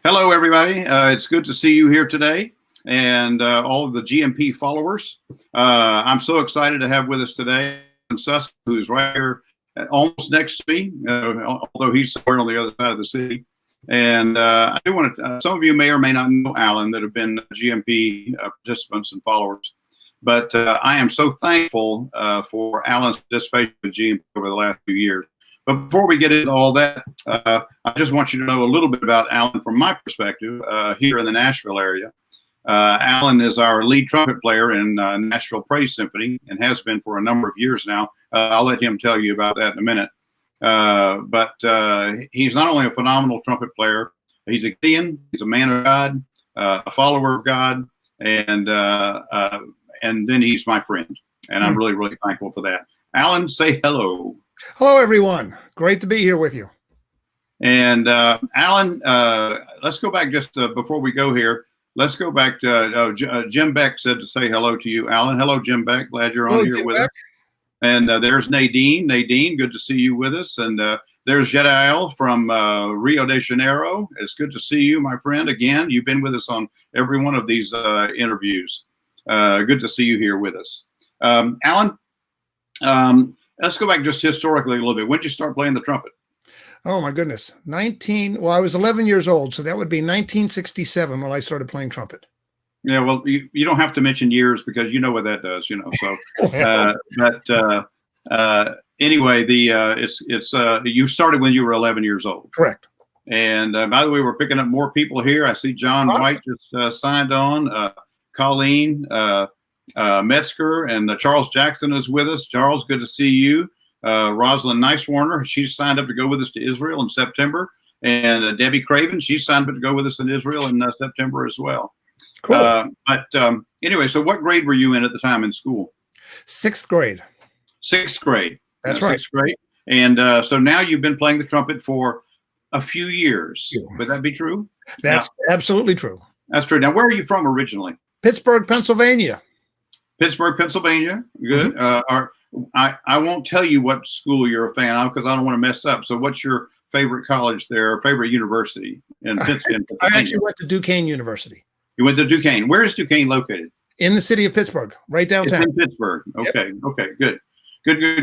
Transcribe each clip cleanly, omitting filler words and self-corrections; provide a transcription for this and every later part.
Hello, everybody. It's good to see you here today and all of the GMP followers. I'm so excited to have with us today Suska, who's right here almost next to me, although he's somewhere on the other side of the city. And I do want to, some of you may or may not know Alan that have been GMP participants and followers. But I am so thankful for Alan's participation with GMP over the last few years. But before we get into all that, I just want you to know a little bit about Alan from my perspective here in the Nashville area. Alan is our lead trumpet player in Nashville Praise Symphony and has been for a number of years now. I'll let him tell you about that in a minute. But he's not only a phenomenal trumpet player, he's a Gideon, he's a man of God, a follower of God, and then he's my friend. And I'm really, really thankful for that. Alan, say hello. Hello, everyone. Great to be here with you. And Alan, let's go back just before we go here. Let's go back to Jim Beck said to say hello to you, Alan. Hello, Jim Beck. Glad you're on here with us. And there's Nadine. Nadine, good to see you with us. And there's Gideon from Rio de Janeiro. It's good to see you, my friend. Again, you've been with us on every one of these interviews. Good to see you here with us. Alan, let's go back just historically a little bit. When did you start playing the trumpet? Oh, my goodness. Well, I was 11 years old, so that would be 1967 when I started playing trumpet. Yeah, well, you don't have to mention years because you know what that does, you know. So, anyway, you started when you were 11 years old. Correct. And by the way, we're picking up more people here. I see John White just signed on. Colleen Metzger and Charles Jackson is with us. Charles, good to see you. Rosalind Nicewarner, she's signed up to go with us to Israel in September. And Debbie Craven, she's signed up to go with us in Israel in September as well. Cool. Anyway, so what grade were you in at the time in school? Sixth grade. Sixth grade. That's right. Sixth grade. And so now you've been playing the trumpet for a few years. Would that be true? That's absolutely true. That's true. Now, where are you from originally? Pittsburgh, Pennsylvania. Pittsburgh, Pennsylvania. Good. I won't tell you what school you're a fan of because I don't want to mess up. So what's your favorite college there, or favorite university in Pittsburgh? I actually went to Duquesne University. You went to Duquesne. Where is Duquesne located? In the city of Pittsburgh, right downtown. It's in Pittsburgh. Okay. Yep. Okay.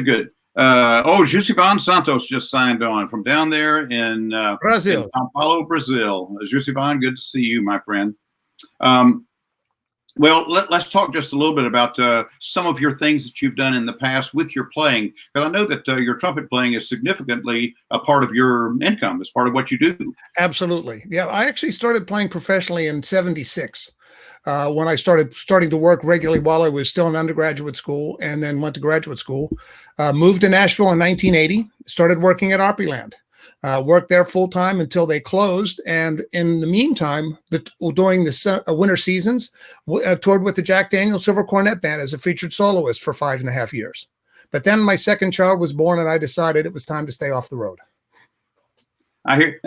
Good. Jusivan Santos just signed on from down there in Brazil. In São Paulo, Brazil. Jusivan, good to see you, my friend. Well, let's talk just a little bit about some of your things that you've done in the past with your playing, because I know that your trumpet playing is significantly a part of your income. It's part of what you do. Absolutely. Yeah, I actually started playing professionally in '76 when I starting to work regularly while I was still in undergraduate school, and then went to graduate school. Moved to Nashville in 1980, started working at Opryland. Worked there full time until they closed, and in the meantime, during the winter seasons, toured with the Jack Daniels Silver Cornet Band as a featured soloist for 5.5 years. But then my second child was born, and I decided it was time to stay off the road. I hear.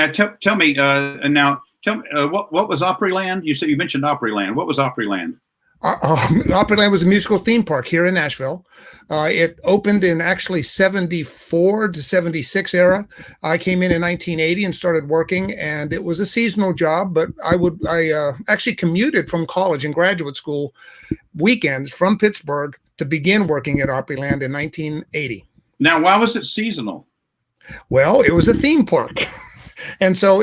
Tell me, what was Opryland? You mentioned Opryland. What was Opryland? Opryland was a musical theme park here in Nashville. It opened in actually 74 to 76 era. I came in 1980 and started working, and it was a seasonal job, but I actually commuted from college and graduate school weekends from Pittsburgh to begin working at Opryland in 1980. Now, why was it seasonal? Well, it was a theme park. And so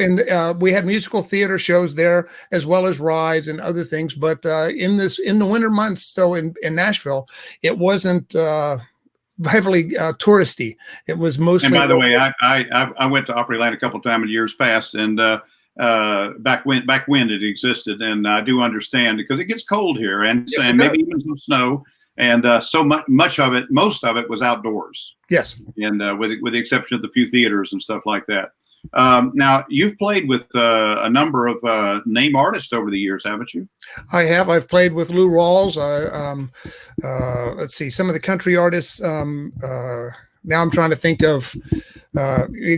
we had musical theater shows there as well as rides and other things. But in the winter months, so in Nashville, it wasn't heavily touristy. It was mostly. And by the way, I went to Opryland a couple of times in years past, and back when it existed, and I do understand because it gets cold here, and maybe even some snow. And so most of it was outdoors. Yes. And with the exception of the few theaters and stuff like that. Now, you've played with a number of name artists over the years, haven't you? I have. I've played with Lou Rawls. Let's see, some of the country artists. Now I'm trying to think of.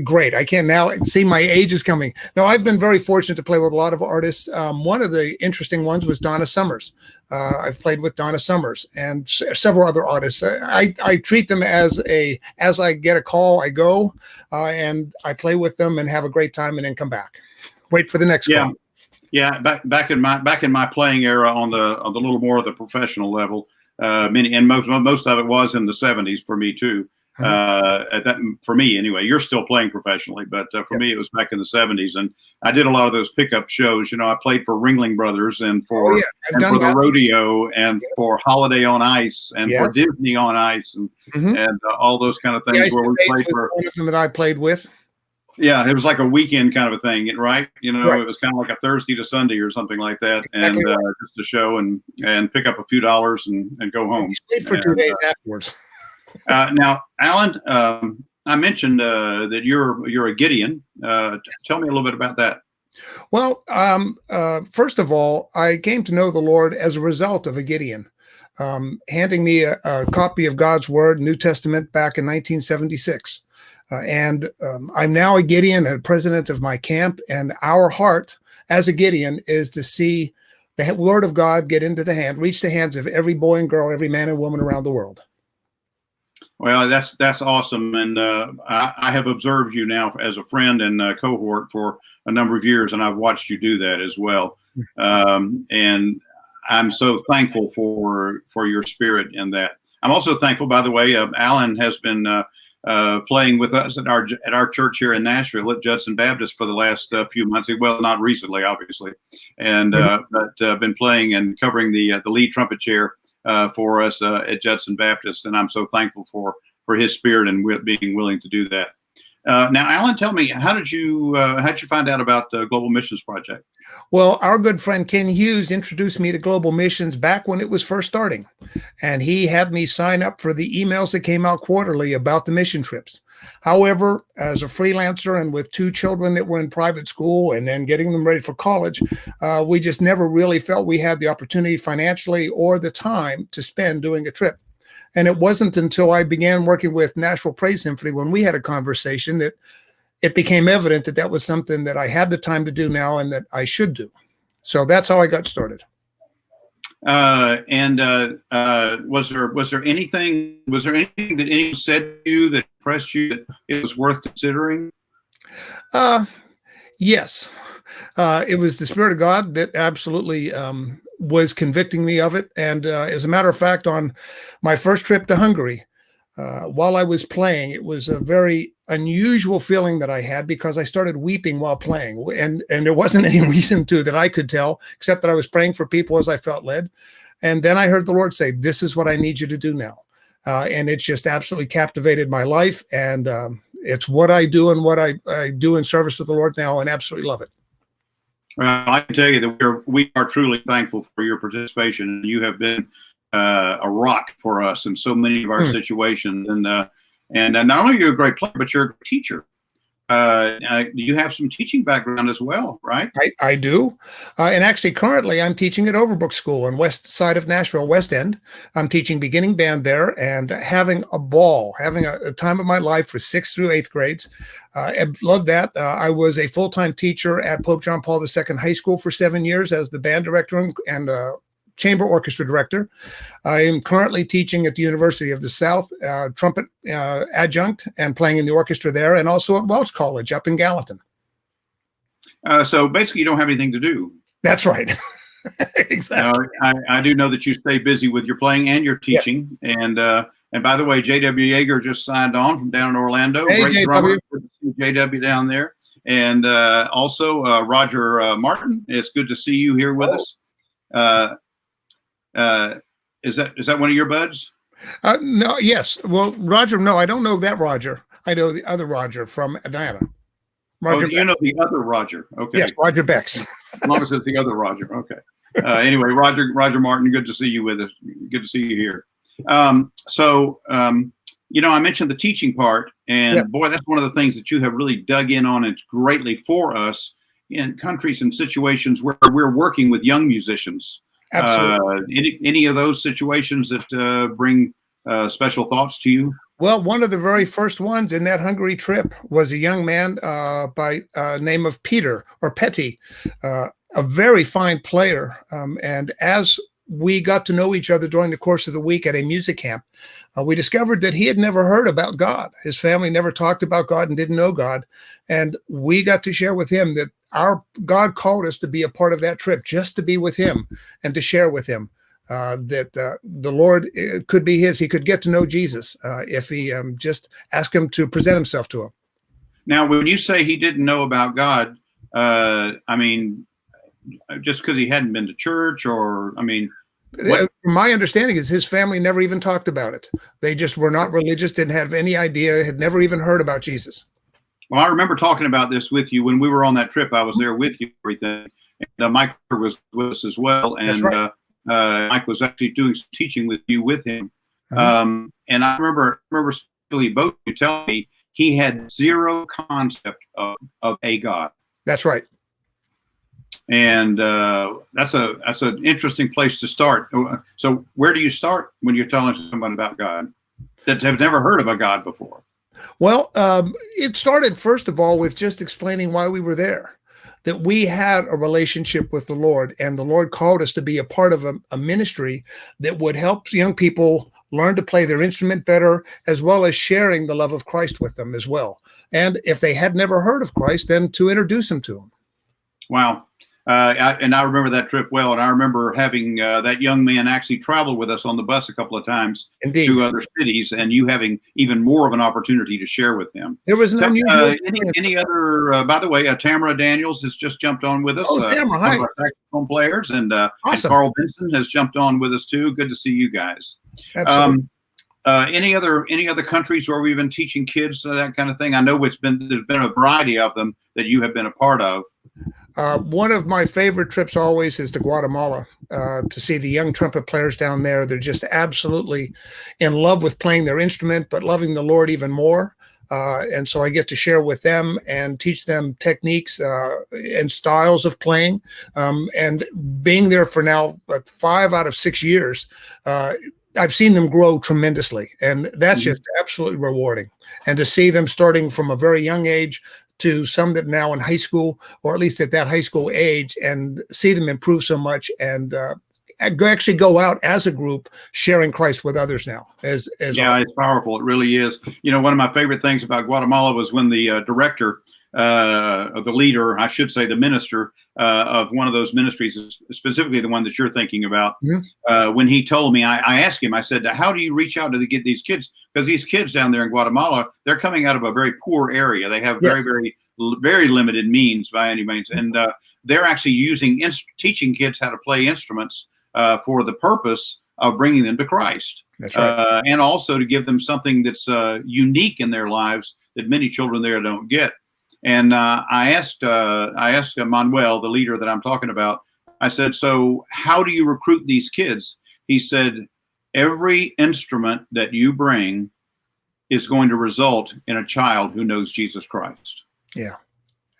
Great. I can't now see my age is coming. No, I've been very fortunate to play with a lot of artists. One of the interesting ones was Donna Summers. I've played with Donna Summers and several other artists. I treat them as I get a call, I go and I play with them and have a great time and then come back. Wait for the next call. Yeah, back in my playing era on the little more of the professional level, many and most of it was in the '70s for me too. Uh-huh. At that for me anyway. You're still playing professionally, but for Yep. me it was back in the '70s, and I did a lot of those pickup shows. You know, I played for Ringling Brothers and Oh for yeah, I've done for the that. rodeo and for Holiday on Ice and for Yes. Disney on Ice Mhm. and all those kind of The things Ice where we Capades played was for. one of them that I played with. Yeah, it was like a weekend kind of a thing, right? You know, Right. it was kind of like a Thursday to Sunday or something like that, and Exactly right. just a show and pick up a few dollars and go And home. you stayed for 2 And, days afterwards. now, Alan, I mentioned that you're a Gideon. Tell me a little bit about that. Well, first of all, I came to know the Lord as a result of a Gideon handing me a copy of God's Word, New Testament, back in 1976. And I'm now a Gideon and president of my camp. And our heart as a Gideon is to see the Word of God reach the hands of every boy and girl, every man and woman around the world. Well, that's awesome, and I have observed you now as a friend and cohort for a number of years, and I've watched you do that as well. And I'm so thankful for your spirit in that. I'm also thankful, by the way, Alan has been playing with us at our church here in Nashville at Judson Baptist for the last few months. Well, not recently, obviously, and but been playing and covering the lead trumpet chair for us at Judson Baptist, and I'm so thankful for his spirit and being willing to do that. Now, Alan, tell me, how did you find out about the Global Missions Project? Well, our good friend Ken Hughes introduced me to Global Missions back when it was first starting, and he had me sign up for the emails that came out quarterly about the mission trips. However, as a freelancer and with 2 children that were in private school and then getting them ready for college, we just never really felt we had the opportunity financially or the time to spend doing a trip. And it wasn't until I began working with Nashville Praise Symphony when we had a conversation that it became evident that that was something that I had the time to do now and that I should do. So that's how I got started. Was there anything that anyone said to you that impressed you that it was worth considering? Yes. It was the Spirit of God that absolutely was convicting me of it. And as a matter of fact, on my first trip to Hungary, while I was playing, it was a very unusual feeling that I had because I started weeping while playing. And there wasn't any reason to that I could tell, except that I was praying for people as I felt led. And then I heard the Lord say, "This is what I need you to do now." And it's just absolutely captivated my life. And it's what I do and what I do in service to the Lord now, and absolutely love it. Well, I can tell you that we are truly thankful for your participation. You have been a rock for us in so many of our situations. And not only are you a great player, but you're a great teacher. You have some teaching background as well, right? I do. And actually, currently, I'm teaching at Overbrook School on west side of Nashville, West End. I'm teaching beginning band there and having a ball, having a time of my life for 6th through 8th grades. I love that. I was a full-time teacher at Pope John Paul II High School for 7 years as the band director and chamber orchestra director. I am currently teaching at the University of the South, trumpet adjunct, and playing in the orchestra there, and also at Welch College up in Gallatin. So basically, you don't have anything to do. That's right. Exactly. I do know that you stay busy with your playing and your teaching. Yes. And by the way, J.W. Yeager just signed on from down in Orlando. Hey, Great JW. drummer. Good to see J.W. down there. And also Roger Martin. It's good to see you here with us. Is that one of your buds? No, yes. Well, Roger, no, I don't know that Roger. I know the other Roger from Atlanta. Roger, you know the other Roger. Okay. Yes, Roger Becks. As long as it's the other Roger. Okay. Anyway, Roger Martin, good to see you with us. Good to see you here. I mentioned the teaching part, and boy, that's one of the things that you have really dug in on and greatly for us in countries and situations where we're working with young musicians. Absolutely. Any of those situations that bring special thoughts to you? Well, one of the very first ones in that Hungary trip was a young man by name of Peter or Petty, a very fine player. And as we got to know each other during the course of the week at a music camp, we discovered that he had never heard about God. His family never talked about God and didn't know God. And we got to share with him that our God called us to be a part of that trip, just to be with him and to share with him that the Lord could be his. He could get to know Jesus if he just asked him to present himself to him. Now, when you say he didn't know about God, I mean, just because he hadn't been to church, or, I mean, what? My understanding is his family never even talked about it. They just were not religious, didn't have any idea, had never even heard about Jesus. Well, I remember talking about this with you when we were on that trip. I was there with you, everything. And Mike was with us as well. And right. Mike was actually doing some teaching with you with him. And I remember really both of you telling me he had zero concept of a God. That's right. And that's an interesting place to start. So where do you start when you're telling someone about God that have never heard of a God before? Well, it started, first of all, with just explaining why we were there, that we had a relationship with the Lord, and the Lord called us to be a part of a ministry that would help young people learn to play their instrument better, as well as sharing the love of Christ with them as well. And if they had never heard of Christ, then to introduce them to him. Wow. I remember that trip well, and I remember having that young man actually travel with us on the bus a couple of times. Indeed. To other cities, and you having even more of an opportunity to share with him. There was no any other. By the way, Tamara Daniels has just jumped on with us. Oh, Tamara, hi. One of our saxophone players, and awesome. And Carl Benson has jumped on with us too. Good to see you guys. Absolutely. Any other countries where we've been teaching kids that kind of thing? I know there's been a variety of them that you have been a part of. One of my favorite trips always is to Guatemala to see the young trumpet players down there. They're just absolutely in love with playing their instrument, but loving the Lord even more. And so I get to share with them and teach them techniques and styles of playing. And being there for now 5 out of 6 years, I've seen them grow tremendously. And that's just absolutely rewarding. And to see them starting from a very young age to some that now in high school, or at least at that high school age, and see them improve so much, and actually go out as a group sharing Christ with others now. It's powerful. It really is. You know, one of my favorite things about Guatemala was when the director, of the leader, I should say the minister of one of those ministries, specifically the one that you're thinking about, when he told me, I asked him, I said, how do you reach out to get these kids? Because these kids down there in Guatemala, they're coming out of a very poor area. They have very, very limited means by any means. And they're actually teaching kids how to play instruments for the purpose of bringing them to Christ. That's right. And also to give them something that's unique in their lives that many children there don't get. And I asked Manuel, the leader that I'm talking about, I said, so how do you recruit these kids? He said, every instrument that you bring is going to result in a child who knows Jesus Christ. Yeah,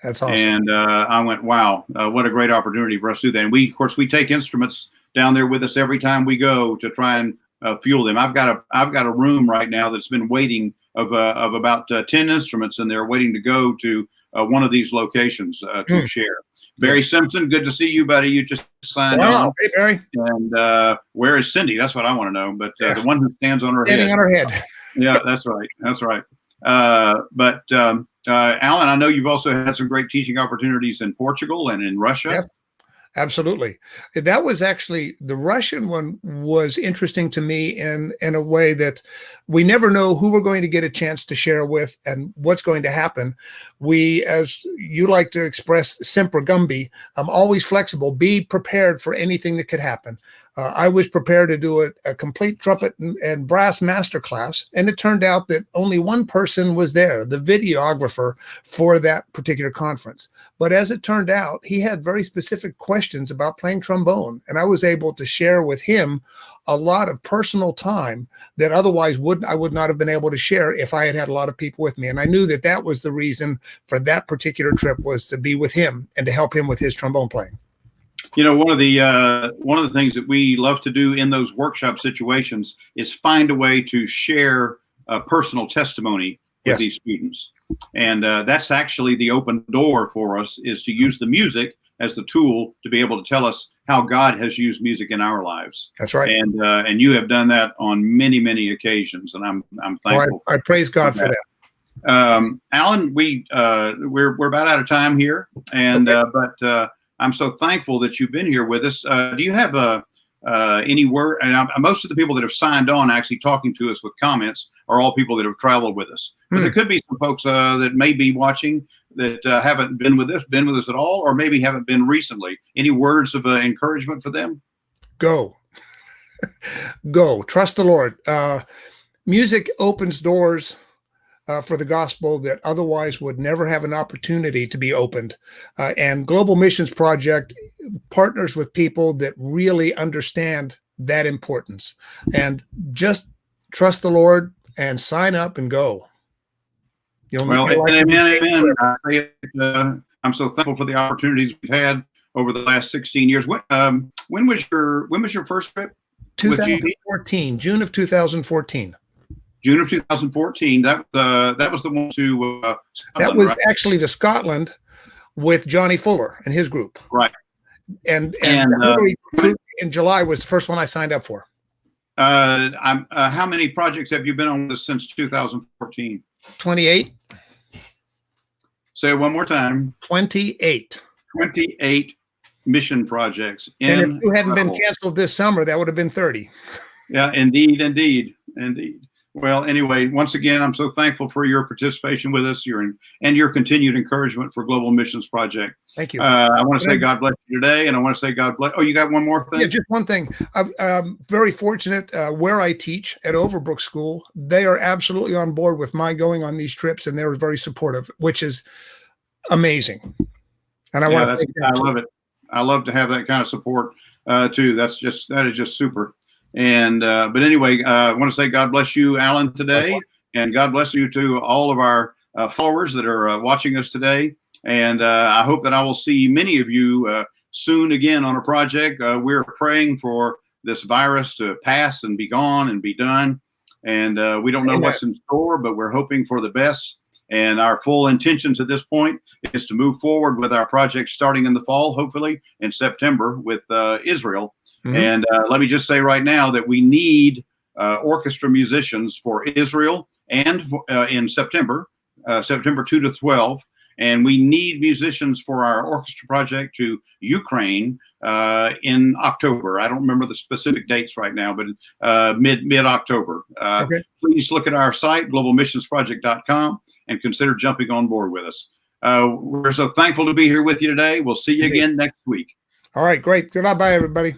that's awesome. And I went, wow, what a great opportunity for us to do that. And we take instruments down there with us every time we go to try and fuel them. I've got a room right now that's been waiting of about 10 instruments, and they're waiting to go to one of these locations to share. Barry Simpson, good to see you, buddy. You just signed on. Hey, Barry. And where is Cindy? That's what I want to know. But the one who stands on her head. Standing on her head. Yeah, that's right. That's right. But Alan, I know you've also had some great teaching opportunities in Portugal and in Russia. Yes. Absolutely. That was actually, the Russian one was interesting to me in a way that we never know who we're going to get a chance to share with and what's going to happen. We, as you like to express, semper gumby, always flexible, be prepared for anything that could happen. I was prepared to do a complete trumpet and brass masterclass, and it turned out that only one person was there, the videographer for that particular conference. But as it turned out, he had very specific questions about playing trombone, and I was able to share with him a lot of personal time that otherwise I would not have been able to share if I had had a lot of people with me. And I knew that was the reason for that particular trip, was to be with him and to help him with his trombone playing. You know, one of the things that we love to do in those workshop situations is find a way to share personal testimony with these students. And that's actually the open door for us, is to use the music as the tool to be able to tell us how God has used music in our lives. That's right. And you have done that on many, many occasions, and I'm thankful. I praise God for that. Alan, we're about out of time here, and Okay. but I'm so thankful that you've been here with us. Do you have any word? And most of the people that have signed on actually talking to us with comments are all people that have traveled with us. But there could be some folks that may be watching that haven't been with us at all, or maybe haven't been recently. Any words of encouragement for them? Go. Go. Trust the Lord. Music opens doors for the gospel that otherwise would never have an opportunity to be opened. And Global Missions Project partners with people that really understand that importance. And just trust the Lord and sign up and go. Well, amen. I'm so thankful for the opportunities we've had over the last 16 years. When was your first trip? 2014, June of 2014. June of 2014. That was the one to Scotland, that was right? actually to Scotland with Johnny Fuller and his group. Right. And in July was the first one I signed up for. How many projects have you been on with us since 2014? 28. Say it one more time. 28. 28 mission projects. And if you hadn't been canceled this summer, that would have been 30. Yeah, indeed. Well, anyway, once again, I'm so thankful for your participation with us, and your continued encouragement for Global Missions Project. Thank you. I want to say God bless you today, and I want to say God bless. Oh, you got one more thing? Yeah, just one thing. I'm very fortunate where I teach at Overbrook School. They are absolutely on board with my going on these trips, and they're very supportive, which is amazing. And I love it. I love to have that kind of support too. That is just super. And but anyway, I want to say God bless you, Alan, today, and God bless you to all of our followers that are watching us today. And I hope that I will see many of you soon again on a project. We're praying for this virus to pass and be gone and be done. And we don't know what's in store, but we're hoping for the best. And our full intentions at this point is to move forward with our project starting in the fall, hopefully in September with Israel. Mm-hmm. And let me just say right now that we need orchestra musicians for Israel and in September 2 to 12. And we need musicians for our orchestra project to Ukraine in October. I don't remember the specific dates right now, but mid-October. Okay. Please look at our site, globalmissionsproject.com, and consider jumping on board with us. We're so thankful to be here with you today. We'll see you again next week. All right, great. Goodbye, everybody.